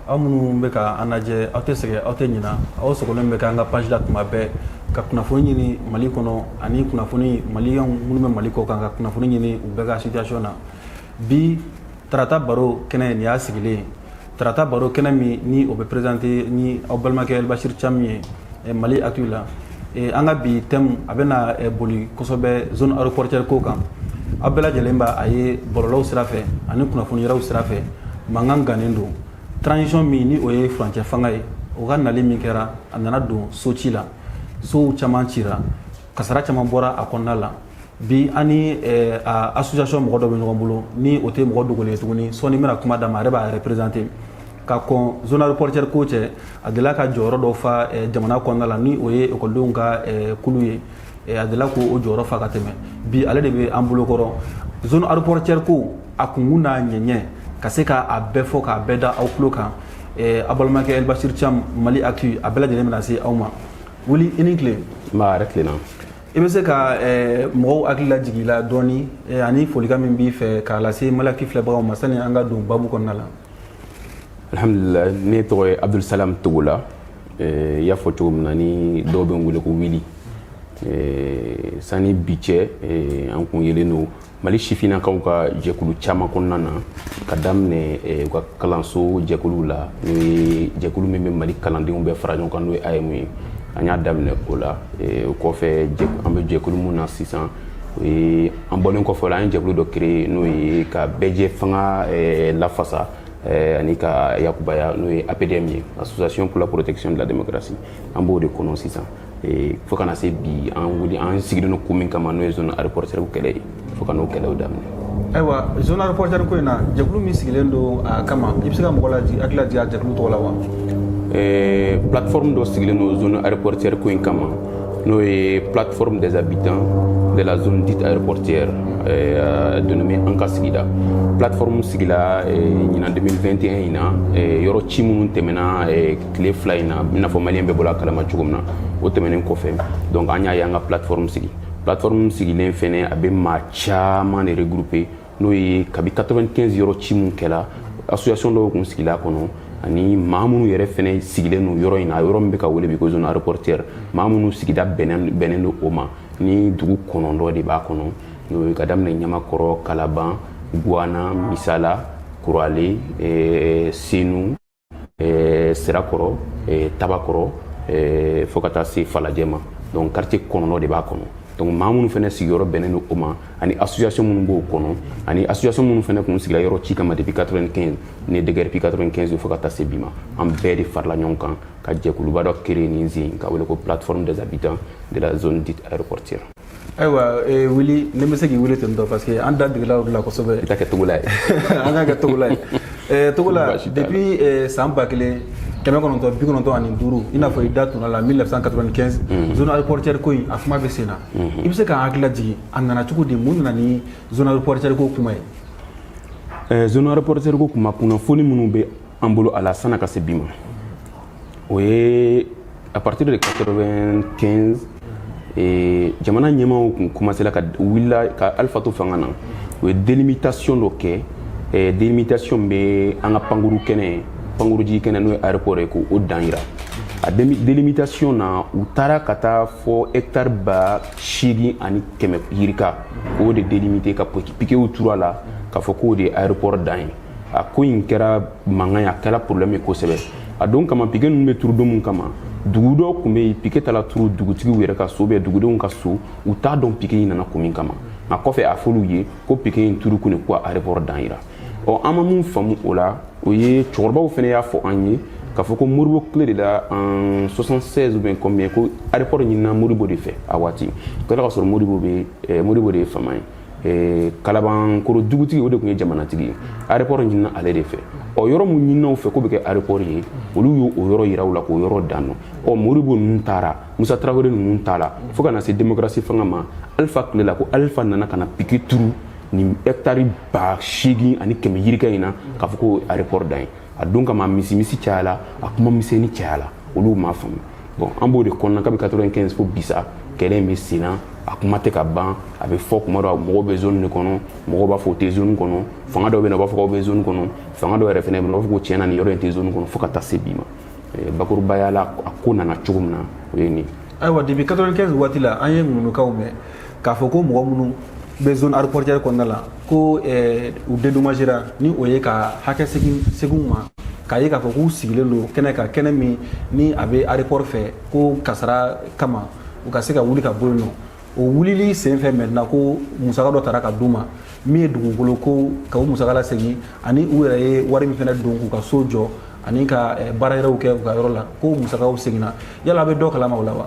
aw minnu bɛ ka an lajɛ aw tɛ sɛgɛn aw tɛ ɲina aw sogolen bɛ k'an ka page la tuma bɛɛ ka kunnafoni ɲini Mali kɔnɔ ani kunnafoni maliyɛnw minnu bɛ Mali kɔ kan ka kunnafoni ɲini u bɛɛ ka situation na bi tarata baro kɛnɛ nin y'a sigilen tarata baro kɛnɛ min ni o bɛ présenté ni aw balimakɛ Elbashir Thiam ye Mali Actu la an ka bi thème a bɛna boli kosɛbɛ zone aéroportière ko kan aw bɛɛ lajɛlen b'a a ye bɔlɔlɔw sira fɛ ani kunnafoni yɛrɛw sira fɛ mankan gannen don transition min ni o ye furancɛ fanga ye o ka nali min kɛra a nana don soci la sow caman cira kasara caman bɔra a kɔnɔna la bi ani association mɔgɔ dɔ bɛ ɲɔgɔn bolo ni o tɛ mɔgɔ dogolen tuguni sɔɔni bɛna kuma d'a ma a yɛrɛ b'a représenter ka kɔn zone aéroportière ko cɛ a delila ka jɔyɔrɔ dɔ fa jamana kɔnɔna la ni o ye ekɔlidenw ka kulu ye a delila k'o jɔyɔrɔ fa ka tɛmɛ bi ale de bɛ an bolokɔrɔ zone aéroportière ko a kunkun n'a ɲɛɲɛ ka se k'a bɛɛ fɔ k'a bɛɛ da aw tulo kan a balimakɛ Elbashir Thiam Mali Actu a bɛɛ lajɛlen bɛna se aw ma wuli i ni tile. n b'a yɛrɛ tilenna. I bɛ se ka mɔgɔw hakili lajigin i la dɔɔni ani folikan min b'i fɛ k'a lase Mali Actu filɛbagaw ma sani an ka don babu kɔnɔna la. Alhamdulillah ne tɔgɔ ye Abdul Salam Togola i y'a fɔ cogo min na ni dɔw bɛ n wele ko Wili sani bi cɛ an kun yelen don Mali sifinnakaw ka jɛkulu caman kɔnɔna na ka daminɛ u ka kalanso jɛkuluw la n'o ye jɛkulu min bɛ Mali kalandenw bɛɛ fara ɲɔgɔn kan n'o ye AM ye an y'a daminɛ o la o kɔfɛ an bɛ jɛkulu mun na sisan an bɔlen kɔfɛ o la an ye jɛkulu dɔ créer n'o ye ka bɛɛ fanga lafasa ani ka yakubaya n'o ye APDM ye Association pour la protection de la démocratie an b'o de kɔnɔ sisan fo kana se bi an sigilen don ko min kama n'o ye zone aéroportière kɛlɛ ye fo ka n'o kɛlɛw daminɛ. Ayiwa zone aéroportière ko in na jɛkulu min sigilen don a kama i bɛ se ka mɔgɔ hakili lajigin a jɛkulu tɔgɔ la wa? Plateforme dɔ sigilen don zone aéroportière ko in kama n'o ye plateforme des habitants de la zone dite aéroportière dénommée an ka sigida plateforme sigila ɲinan 2021 in na yɔrɔ ci minnu tɛmɛna tile fila in na i n'a fɔ maliyɛn bɛɛ bɔra a kalama cogo min na o tɛmɛnen kɔfɛ donc an y'a ye an ka plateforme sigi plateforme sigilen fɛnɛ a bɛ maa caman de regrouper n'o ye kabi 95 yɔrɔ ci minnu kɛla association dɔw kun sigila kɔnɔ ani maa minnu yɛrɛ fɛnɛ sigilen don yɔrɔ in na yɔrɔ min bɛ ka wele bi ko zone aéroportière maa minnu sigida bɛnnen don o ma ni dugu 9 de b'a kɔnɔ n'o ye ka daminɛ Ɲamakɔrɔ Kalaban Guana Misala Kurale Senu Sirakɔrɔ Tabakɔrɔ fo ka taa se Falajɛ ma donc quartier 9 de b'a kɔnɔ donc maa minnu fɛnɛ sigiyɔrɔ bɛnnen don o ma ani association minnu b'o kɔnɔ ani association minnu fɛnɛ kun sigila yɔrɔ ci kama depuis 95 ne depuis 95 fo ka taa se bi ma an bɛɛ de farala ɲɔgɔn kan ka jɛkuluba dɔ créer nin zen ka wele ko plateforme des habitants de la zone dite aéroportière. Ayiwa Wili ne bɛ se k'i wele ten tɔ parce que an da degela o de la kosɛbɛ. I ta kɛ Togola ye. An ka kɛ Togola ye. Togola depuis san 1995 i n'a fɔ i da tun la 1995 zone aéroportière ko in a kuma bɛ sen na i bɛ se k'an hakili lajigin a nana cogo di mun nana ni zone aéroportière ko kuma ye. Zone aéroportière ko kuma kunnafoni minnu bɛ an bolo a la san'a ka se bi ma o ye à partir de 95 jamana ɲɛmaaw kun commencé ka wulila ka Alifa to fanga na o ye délimitation dɔ kɛ délimitation bɛ an ka pankuru jigi kɛnɛ n'o ye aéroport ye ko o dan yira a délimitation na u taara ka taa fɔ hectare 8,100 yirika k'o de délimité ka piquew turu a la k'a fɔ k'o de ye aéroport dan ye a ko in kɛra mankan ye a kɛra problème ye kosɛbɛ a don kama pique ninnu bɛ turu don mun kama dugu dɔ tun bɛ yen pique taara turu dugutigiw yɛrɛ ka so dugudenw ka so u t'a dɔn pique in nana kun min kama nka kɔfɛ a fɔr'u ye ko pique in turu kun de ko aéroport dan yira an ma mun faamu o la o ye cɛkɔrɔbaw fɛnɛ y'a fɔ an ye k'a fɔ ko Modibo tile de la en 76 ou bien combien ko aéroport ɲinina Modibo de fɛ a waati o kɛra ka sɔrɔ Modibo de ye fama ye Kalabankɔrɔ dugutigi o de tun ye jamanatigi ye aéroport ɲinina ale de fɛ yɔrɔ mun ɲininaw fɛ ko bɛ kɛ aéroport ye olu y'o yɔrɔ yira u la k'o yɔrɔ dan nɔ Modibo ninnu taara Musa Tarawele ninnu taara fo ka na se démocratie fanga ma Alifa tile la ko Alifa nana ka na pique turu ni hectare 8,100 yirika in na k'a fɔ ko aéroport dan ye a don kama misi cayala a kuma misɛnnin cayala olu m'a faamu bon an b'o de kɔnɔna kabi 95 fo bisa kɛlɛ in bɛ sen na a kuma tɛ ka ban a bɛ fɔ kuma dɔ mɔgɔw bɛ zone de kɔnɔ mɔgɔw b'a fɔ o tɛ zone kɔnɔ fanga dɔw bɛ na u b'a fɔ k'aw bɛ zone kɔnɔ fanga dɔw yɛrɛ fɛnɛ bɛ na u b'a fɔ ko tiɲɛ na nin yɔrɔ in tɛ zone kɔnɔ fo ka taa se bi ma bakurubaya la a ko nana cogo min na o ye nin. ayiwa depuis 95 waati la an ye ŋununukaw mɛn k'a fɔ ko mɔgɔ minnu bɛ zone aéroportière kɔnɔna la ko u dédommagera ni o ye ka hakɛ segin ma k'a ye k'a fɔ k'u sigilen don kɛnɛ kan kɛnɛ min ni a bɛ aéroport fɛ ko kasara kama u ka se ka wuli ka bɔ yen nɔ o wulili sen fɛ maintenant ko musaka dɔ taara ka d'u ma min ye dugukolo ko ka o musaka lasegin ani u yɛrɛ ye wari min fɛnɛ don k'u ka so jɔ ani ka baara yɛrɛw kɛ u ka yɔrɔ la ko musakaw seginna yala a bɛ dɔ kalama o la wa.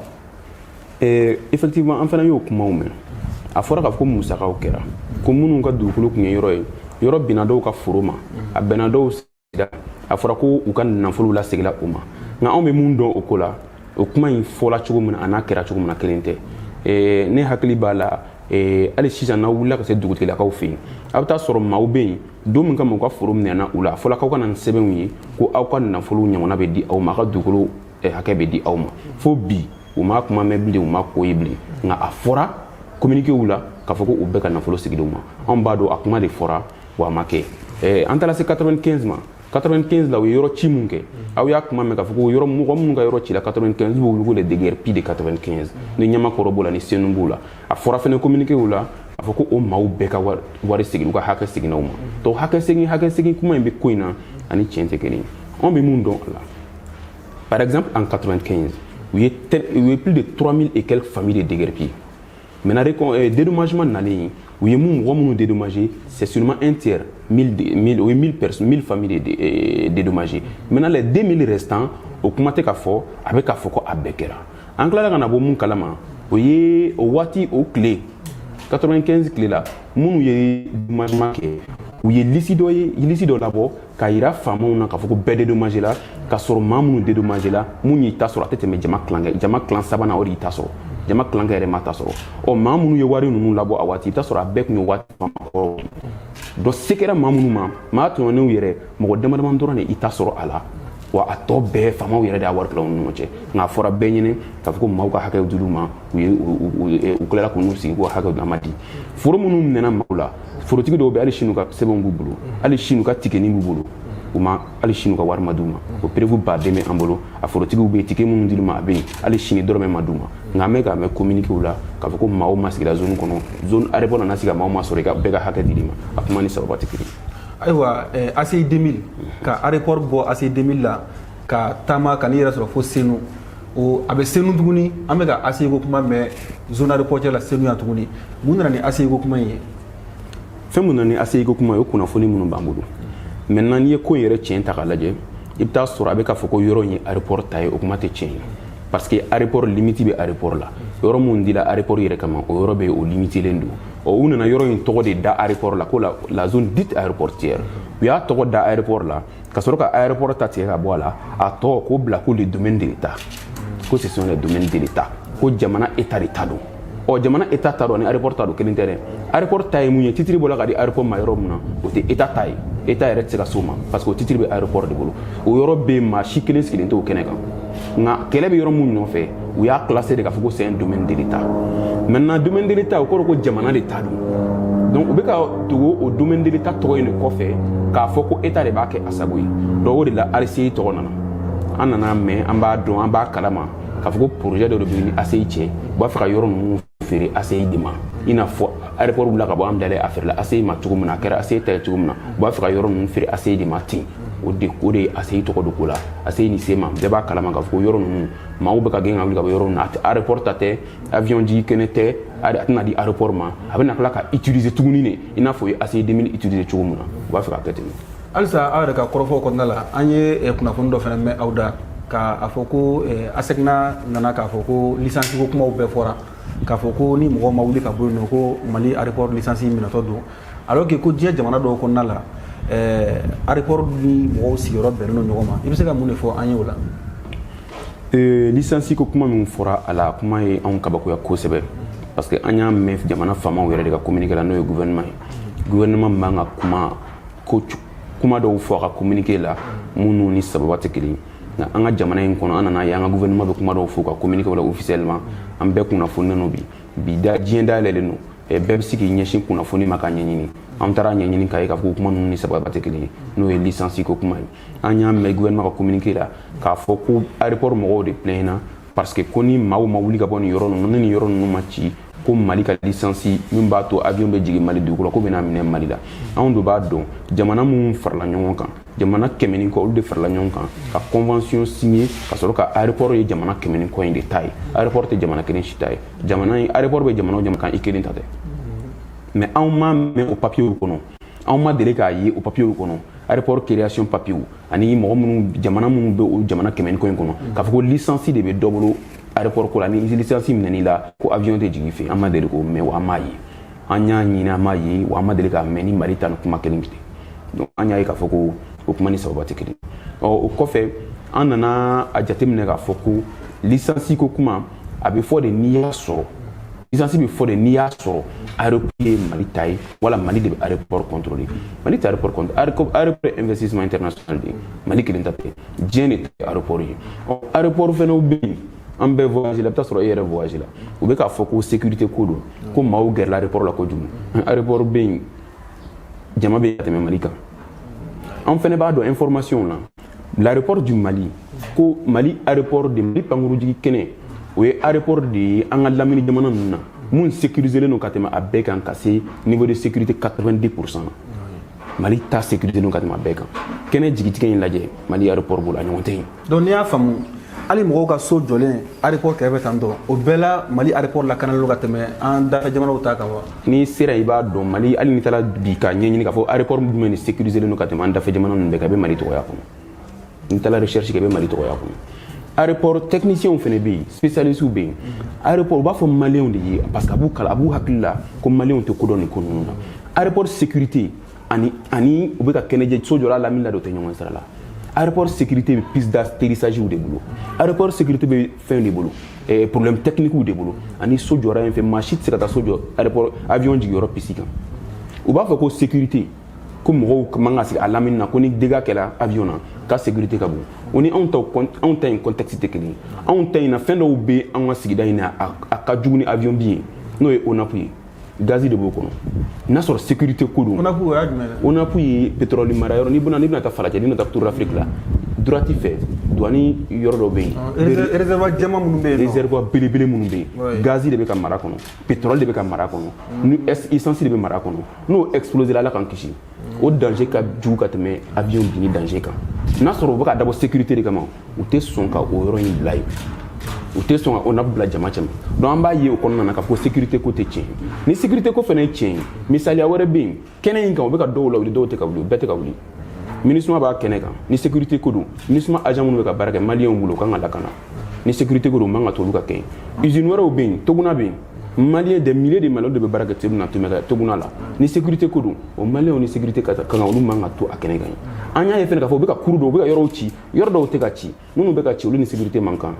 Effectivement an fana y'o kumaw mɛn a fɔra k'a fɔ ko musakaw kɛra ko minnu ka dugukolo tun ye yɔrɔ ye yɔrɔ binna dɔw ka foro ma a bɛnna dɔw sigida a fɔra ko u ka nafolow lasegila o ma nka anw bɛ mun dɔn o ko la o kuma in fɔla cogo min na a n'a kɛra cogo min na kelen tɛ ne hakili b'a la hali sisan n'aw wulila ka se dugutigilakaw fɛ yen a bɛ taa sɔrɔ maaw bɛ yen don min kama u ka foro minɛna u la a fɔla k'aw ka na ni sɛbɛnw ye ko aw ka nafolow ɲɔgɔnna bɛ di aw ma aw ka dugukolo hakɛ bɛ di aw ma fo bi u ma kuma mɛn bilen u ma ko ye bilen nka a fɔra communiquéw la k'a fɔ ko u bɛɛ ka nafolo sigilenw ma anw b'a dɔn a kuma de fɔra wa a ma kɛ an taara se 95 ma 95 la u ye yɔrɔ ci mun kɛ aw y'a kuma mɛn k'a fɔ ko yɔrɔ mɔgɔ minnu ka yɔrɔ cila 95 b'u wele ko les déguerpis de 95 ni ɲamakɔrɔ b'o la ni senu b'o la a fɔra fɛnɛ communiquéw la a fɔ ko o maaw bɛɛ ka wari segin u ka hakɛ seginnaw ma donc hakɛ segin kuma in bɛ ko in na ani tiɲɛ tɛ kelen anw bɛ mun dɔn a la par exemple en 95 il y a plus de 3000 et quelques familles de déguerpis maintenant dédommagement nalen u ye mun dédommagé c'est seulement un tiers 1000 personnes 1000 familles dédommagées maintenant les 2000 restants o kuma tɛ ka fɔ a bɛ ka fɔ ko a bɛɛ kɛra an tilala ka na bɔ mun kalama o ye o waati o tile 95 tile la minnu ye dédommagement kɛ u ye liste dɔ labɔ k'a yira faamaw na k'a fɔ ko bɛɛ dédommagé la k'a sɔrɔ maa minnu dédommagé la mun y'i ta sɔrɔ a tɛ tɛmɛ jama kilan sabanan o de y'i ta sɔrɔ jama kilankɛ yɛrɛ ma ta sɔrɔ maa minnu ye wari ninnu labɔ a waati i bɛ taa sɔrɔ a bɛɛ tun ye waati faama donc se kɛra maa minnu ma maa tɔɲɔnnenw yɛrɛ mɔgɔ dama dɔrɔn de i ta sɔrɔ a la wa a tɔ bɛɛ faamaw yɛrɛ de y'a wari tila u ni ɲɔgɔn cɛ nka a fɔra bɛɛ ɲɛna k'a fɔ ko maaw ka hakɛw dil'u ma u tilala k'u sigi k'u ka hakɛw d'a ma di foro minnu minɛna maaw la forotigi dɔw bɛ hali sini u ka sɛbɛnw b'u bolo hali sini u ka tigɛni b'u bolo u ma hali sini u ka wari ma d'u ma o prévu baden bɛ an bolo a forotigiw bɛ yen tike minnu dil'u ma a bɛ yen hali sini dɔrɔmɛ ma d'u ma nka an bɛ k'a mɛn communiquéw la k'a fɔ ko maaw ma sigila zone kɔnɔ zone aéroport nana sigi ka maaw ma sɔrɔ i ka bɛɛ ka hakɛ dil'i ma a kuma ni sababa tɛ kelen. ayiwa ACI 2000 ka aéroport bɔ ACI 2000 la ka taama ka n'i yɛrɛ sɔrɔ fo Senu o a bɛ Senu tuguni an bɛ ka ACI ko kuma mɛn zone aéroportière la Senu yan tuguni mun nana ni ACI ko kuma in ye. fɛn mun nana ni ACI ko kuma ye o kunnafoni minnu b'an bolo maintenant n'i ye ko in yɛrɛ tiɲɛ ta k'a lajɛ i bɛ taa sɔrɔ a bɛ k'a fɔ ko yɔrɔ in ye aéroport ta ye o kuma tɛ tiɲɛ ye parce que aéroport limite bɛ aéroport la yɔrɔ mun dila aéroport yɛrɛ kama o yɔrɔ bɛ o limitelen don u nana yɔrɔ in tɔgɔ de da aéroport la ko la zone dite aéroportière u y'a tɔgɔ da aéroport la ka sɔrɔ ka aéroport ta tigɛ ka bɔ a la a tɔgɔ k'o bila ko le domaine de l'État ko ce sont les domaines de l'État ko jamana état de ta don jamana état ta don ni aéroport ta don kelen tɛ dɛ aéroport ta ye mun ye titre bɔra ka di aéroport ma yɔrɔ mun na o tɛ état ta ye état yɛrɛ tɛ se ka s'o ma parce que o titre bɛ aéroport de bolo o yɔrɔ bɛ maa si kelen sigilen tɛ o kɛnɛ kan nka kɛlɛ bɛ yɔrɔ mun nɔfɛ u y'a classé de k'a fɔ ko c'est un domaine de l'État maintenant domaine de l'État o kɔrɔ ko jamana de ta don donc u bɛ ka tugu o domaine de l'État tɔgɔ in de kɔfɛ k'a fɔ ko état de b'a kɛ a sago ye donc o de la RCI tɔgɔ nana an nana mɛn an b'a dɔn an b'a kalama k'a fɔ ko projet dɔ de bɛ ni ACI cɛ u b'a fɛ ka yɔrɔ ninnu feere ACI de ma i n'a fɔ aéroport bila ka bɔ an bilalen affaire la ACI ma cogo min na a kɛra ACI ta ye cogo min na u b'a fɛ ka yɔrɔ ninnu feere ACI de ma ten o de ye ACI tɔgɔ de ko la ACI ni se ma bɛɛ b'a kalama k'a fɔ ko yɔrɔ ninnu maaw bɛ ka gɛn ka wuli ka bɔ yɔrɔ ninnu na aéroport ta tɛ avion jigi kɛnɛ tɛ a tɛna di aéroport ma a bɛ na tila ka utiliser tuguni de i n'a fɔ o ye ACI 2000 utiliser cogo min na u b'a fɛ ka kɛ ten. halisa aw yɛrɛ ka kɔrɔfɔ kɔnɔna la an ye kunnafoni dɔ fana mɛn aw da k'a fɔ ko ASECNA nana k'a fɔ ko licence ko kumaw bɛɛ fɔra k'a fɔ ko ni mɔgɔ ma wuli ka bɔ yen nɔ ko Mali aéroport licence minɛtɔ don alors que ko diɲɛ jamana dɔw kɔnɔna la aéroport ni mɔgɔw sigiyɔrɔ bɛnnen don ɲɔgɔn ma i bɛ se ka mun de fɔ an ye o la. licence ko kuma min fɔra a la kuma ye anw kabakoya kosɛbɛ parce que an y'a mɛn jamana faamaw yɛrɛ de ka communiqué la n'o ye gouvernement ye gouvernement man ka kuma dɔw fɔ a ka communiqué la minnu ni sababa tɛ kelen an ka jamana in kɔnɔ an nana ye an ka gouvernement bɛ kuma dɔw fɔ ka communiquer wala officiellement an bɛɛ kunnafoni no bi diɲɛ dayɛlɛlen no bɛɛ bɛ se k'i ɲɛsin kunnafoni ma ka ɲɛɲini an taara ɲɛɲini k'a ye k'a fɔ kuma ninnu ni sababa tɛ kelen ye n'o ye licence ko kuma ye an y'a mɛn gouvernement ka communiquer la k'a fɔ ko aéroport mɔgɔw de plaindre parce que ko ni maaw ma wuli ka bɔ nin yɔrɔ ninnu ni nin yɔrɔ ninnu ma ci ko Mali ka licence min b'a to avion bɛ jigin Mali dugukolo ko bɛna minɛ Mali la anw de b'a dɔn jamana minnu farala ɲɔgɔn kan jamana 100 ni kɔ olu de farala ɲɔgɔn kan ka convention signé ka sɔrɔ ka aéroport ye jamana 100 ni kɔ in de ta ye aéroport tɛ jamana kelen si ta ye aéroport bɛ jamana o jamana kan i kelen ta tɛ mais anw ma mɛn o papier kɔnɔ anw ma deli k'a ye o papier kɔnɔ aéroport création papier ani mɔgɔ minnu jamana minnu bɛ o jamana 100 ni kɔ in kɔnɔ k'a fɔ ko licence de bɛ dɔ bolo aéroport ko la ni licence minɛn'i la ko avion tɛ jigin fɛ an ma deli k'o mɛn wa an m'a ye an y'a ɲini an m'a ye wa an ma deli k'a mɛn ni Mali ta ni kuma kelen tɛ donc an y'a ye k'a fɔ ko o kuma ni sababa tɛ kelen o kɔfɛ an nana a jateminɛ k'a fɔ ko licence ko kuma a bɛ fɔ de n'i y'a sɔrɔ licence bɛ fɔ de n'i y'a sɔrɔ aéroport ye Mali ta ye wala Mali de bɛ aéroport contrôler Mali tɛ aéroport investissement international de Mali kelen ta tɛ diɲɛ de tɛ aéroport ye aéroport fɛnɛw bɛ yen an bɛɛ voyage la i bɛ taa sɔrɔ e yɛrɛ voyage la u bɛ k'a fɔ ko sécurité ko don ko maaw gɛrɛla aéroport la kojugu aéroport bɛ yen jama bɛ tɛmɛ Mali kan an fɛnɛ b'a dɔn information na l'aéroport du Mali ko Mali aéroport de Mali pankurujigi kɛnɛ o ye aéroport de ye an ka lamini jamana ninnu na mun sécuriselen don ka tɛmɛ a bɛɛ kan ka se niveau de sécurité 90% Mali ta sécurité don ka tɛmɛ a bɛɛ kan kɛnɛ jigitigɛ in lajɛ Mali aéroport b'o la ɲɔgɔn tɛ yen donc n'i y'a faamu hali mɔgɔw ka so jɔlen aéroport kɛrɛfɛ tan tɔ o bɛɛ la Mali aéroport lakanalen ka tɛmɛ an dafɛ jamanaw ta kan wa ni sera i b'a dɔn Mali hali ni taara bi ka ɲɛɲini k'a fɔ aéroport jumɛn de sécuriselen don ka tɛmɛ an dafɛ jamana ninnu bɛɛ kan a bɛ Mali tɔgɔya kɔnɔ ni taara recherche kɛ a bɛ Mali tɔgɔya kɔnɔ aéroport techniciens fɛnɛ bɛ yen spécialistes bɛ yen aéroport u b'a fɔ maliyɛnw de ye parce que a b'u kala a b'u hakili la ko maliyɛnw tɛ kodɔn nin ko ninnu na aéroport sécurité ani u bɛ ka kɛnɛjɛ so jɔra lamini la de o tɛ ɲɔgɔn sira la aéroport sécurité bɛ piste d'atterrissage de bolo aéroport sécurité bɛ fɛn de bolo problème technique de bolo ani so jɔra yen fɛ maa si tɛ se ka taa so jɔ aéroport avion jigiyɔrɔ piste kan u b'a fɔ ko sécurité ko mɔgɔw man ka sigi a lamini na ko ni dégâts kɛra avion na ka sécurité ka bon o ni anw ta in contexte tɛ kelen ye anw ta in na fɛn dɔw bɛ an ka sigida in na a ka jugu ni avion bi ye n'o ye ONAP ye gazi de b'o kɔnɔ n'a sɔrɔ sécurité ko don ONAP ye pétrole mara yɔrɔ n'i bɛna taa Falajɛ n'i bɛna taa Tour d'Afrique la droite fɛ douane yɔrɔ dɔ bɛ yen réservoir jɛman minnu bɛ yen réservoir belebele minnu bɛ yen gazi de bɛ ka mara kɔnɔ pétrole de bɛ ka mara kɔnɔ ni essence de bɛ mara kɔnɔ n'o explosé la Ala k'an kisi o danger ka jugu ka tɛmɛ avion binni danger kan n'a sɔrɔ u bɛ ka dabɔ sécurité de kama u tɛ sɔn ka o yɔrɔ in bila yen u tɛ sɔn ka ONAP bila jama cɛma donc an b'a ye o kɔnɔna na k'a fɔ sécurité ko tɛ tiɲɛ ni sécurité ko fana ye tiɲɛ ye misaliya wɛrɛ bɛ yen kɛnɛ in kan u bɛ ka dɔw lawuli dɔw tɛ ka wuli bɛɛ tɛ ka wuli MINUSMA b'a kɛnɛ kan ni sécurité ko don MINUSMA agent minnu bɛ ka baara kɛ maliyɛnw bolo u kan ka lakana ni sécurité ko don man ka to olu ka kɛ usine wɛrɛw bɛ yen Toguna bɛ yen maliyɛn des milliers de maliyɛnw de bɛ baara kɛ Toguna la ni sécurité ko don o maliyɛnw ni sécurité ka kan olu man ka to a kɛnɛ kan an y'a ye fɛnɛ k'a fɔ u bɛ ka kuru dɔw u bɛ ka yɔrɔw ci yɔrɔ dɔw tɛ ka ci minnu bɛ ka ci olu ni sécurité man kan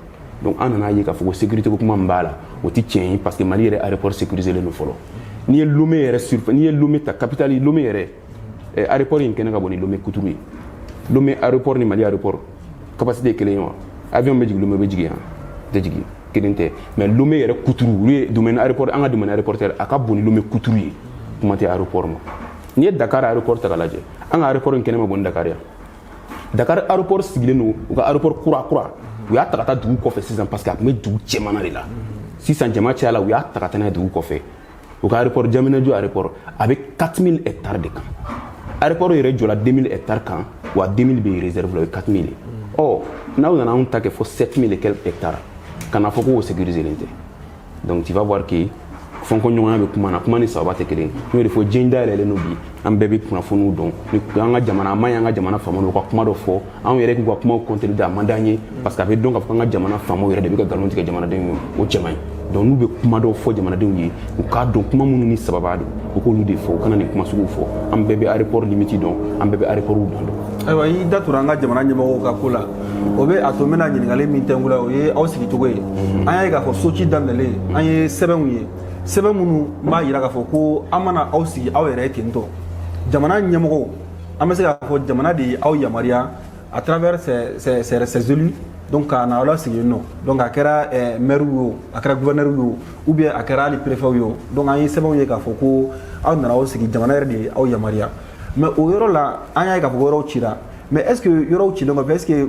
donc an nana ye k'a fɔ ko sécurité ko kuma min b'a la o tɛ tiɲɛ ye parce que Mali yɛrɛ aéroport sécuriselen don fɔlɔ n'i ye Lomé yɛrɛ surfe n'i ye Lomé ta capitale ye Lomé yɛrɛ aéroport in kɛnɛ ka bon ni Lomé Kuturu ye Lomé aéroport ni Mali aéroport capacité ye kelen ye wa avion bɛ jigin Lomé bɛ jigin yan tɛ jigin kelen tɛ mais Lomé yɛrɛ Kuturu olu ye domaine aéroport an ka domaine aéroportuaire a ka bon ni Lomé Kuturu ye kuma tɛ aéroport ma n'i ye Dakar aéroport ta ka lajɛ an ka aéroport in kɛnɛ ma bon ni Dakar yan Dakar aéroport sigilen don u ka aéroport kura u y'a ta ka taa dugu kɔfɛ sisan parce que a tun bɛ dugu cɛmana de la sisan jama cayala u y'a ta ka taa n'a ye dugu kɔfɛ u ka aéroport Diamniadio aéroport a bɛ 4000 hectares de kan aéroport yɛrɛ jɔla 2000 hectares kan wa 2000 bɛ réserve la o ye 4000 ye ɔ n'aw nana anw ta kɛ fo 7000 et quelques hectares kana fɔ k'o sécuriselen tɛ donc tu vas voir que fɔnkɔɲɔgɔnya bɛ kuma na kuma ni sababa tɛ kelen n'o de fɔ diɲɛ dayɛlɛlen don bi an bɛɛ bɛ kunnafoniw dɔn ni an ka jamana an ma ye an ka jamana faamaw ka kuma dɔ fɔ anw yɛrɛ k'u ka kumaw contredire a man d'an ye parce que a bɛ dɔn k'a fɔ k'an ka jamana faamaw yɛrɛ de bɛ ka nkalon tigɛ jamanadenw ye o cɛ man ɲi donc n'u bɛ kuma dɔw fɔ jamanadenw ye u k'a dɔn kuma minnu ni sababa don u k'olu de fɔ u kana nin kuma suguw fɔ an bɛɛ bɛ aéroport limite dɔn an bɛɛ bɛ aéroportw dɔn ayiwa i da tora an ka jamana ɲɛmɔgɔw ka ko la o bɛ a to n bɛna ɲininkali min tɛnku la o ye aw sigicogo ye an y'a ye k'a fɔ soci daminɛlen an ye sɛbɛnw ye sɛbɛn minnu b'a jira k'a fɔ ko an mana aw sigi aw yɛrɛ ye ten tɔ jamana ɲɛmɔgɔw an bɛ se k'a fɔ jamana de ye aw yamaruya à travers ces élus donc à na ala sigi no donc a kɛra maire yo a kɛra gouverneur yo ou bien a kɛra ali préfet yo donc an ye sɛbɛnw ye k'a fɔ ko aw nana aw sigi jamana yɛrɛ de aw yamaruya mais o yɔrɔ la an y'a ye k'a fɔ ko yɔrɔw cira mais est ce que yɔrɔw cilen kɔfɛ est ce que